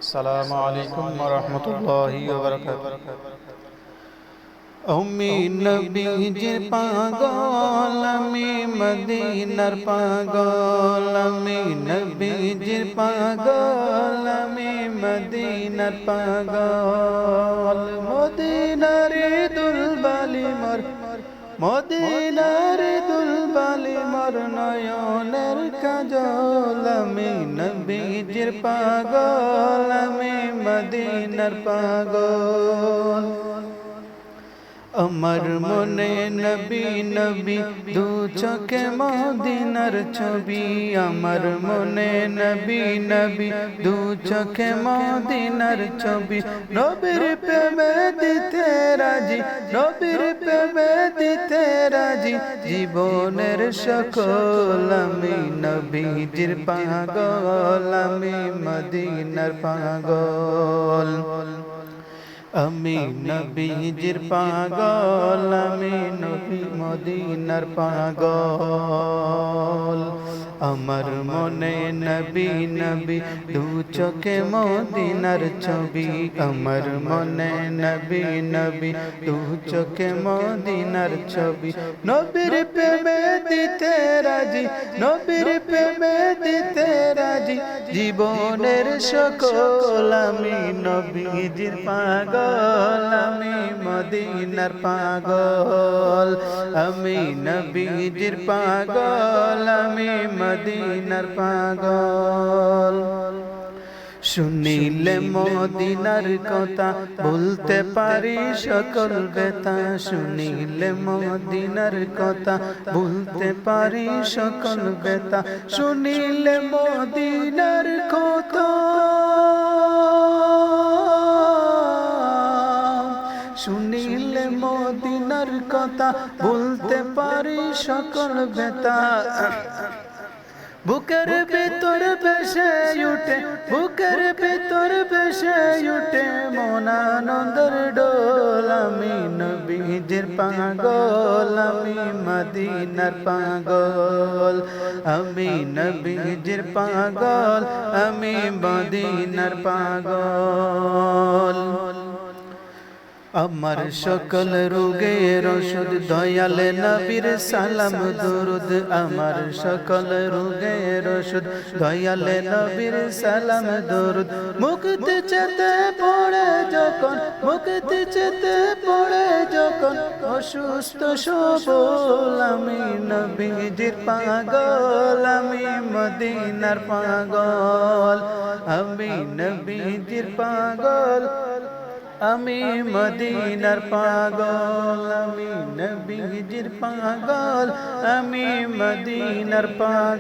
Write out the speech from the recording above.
আসসালামু আলাইকুম ওয়া রাহমাতুল্লাহি ওয়া বারাকাতুহু। আমি নবীজির পাগল, আমি মদিনার পাগল, আমি নবীজির পাগল, আমি মদিনার পাগল। মদিনার দুলবালি মোর, মদিনার দুলবালি মোর নয়নের কাজল। আমি নবীজির পাগল, আমি মদিনার পাগল। আমার মনে নবী নবী দু চোখে মদিনার ছবি, আমার মনে নবী নবী দু চোখে মদিনার ছবি। নবীর প্রেমে দিতে রাজি, নবীর প্রেমে দিতে রাজি জীবনের সকল। আমি নবীজির পাগল, আমি মদিনার পাগল। আমি নবীজির পাগল, আমি নবী মদিনার পাগল। আমার মনে নবী নবী দু চোখে মদিনার ছবি, আমার মনে নবী নবী দু চোখে মদিনার ছবি। নবীর প্রেমে দিতে রাজি, নবীর প্রেমে দিতে রাজি জীবনের সকল। আমি নবীজির পাগল, আমি মদিনার পাগল, আমি নবীজির পাগল, আমি মদিনার পাগল। শুনিলে মদিনার কথা বলতে পারি সকল ব্যথা, শুনিলে মদিনার কথা বলতে পারি সকল ব্যথা, শুনিলে মদিনার কথা, শুনিলে মদিনার কথা বলতে পারি সকল ব্যথা। বুকের ভিতর ভেসে উঠে, বুকের ভিতর ভেসে উঠে মন আনন্দের ডোল। আমি নবীজির পাগল, আমি মদিনার পাগল, আমি নবীজির পাগল, আমি মদিনার পাগল। আমার সকল রোগের ওষুধ দয়াল নবীর সালাম দুরুদ, আমার সকল রোগের ওষুধ দয়াল নবীর সালাম দুরুদ। মুক্তি চেতে পড়ে যখন, মুক্তি চেতে পড়ে যখন অসুস্থ সবল। আমি নবীজির পাগল, আমি মদিনার পাগল, আমি নবীজির পাগল, আমি মদিনার পাগল, আমি নবীজির পাগল, আমি মদিনার পাগল।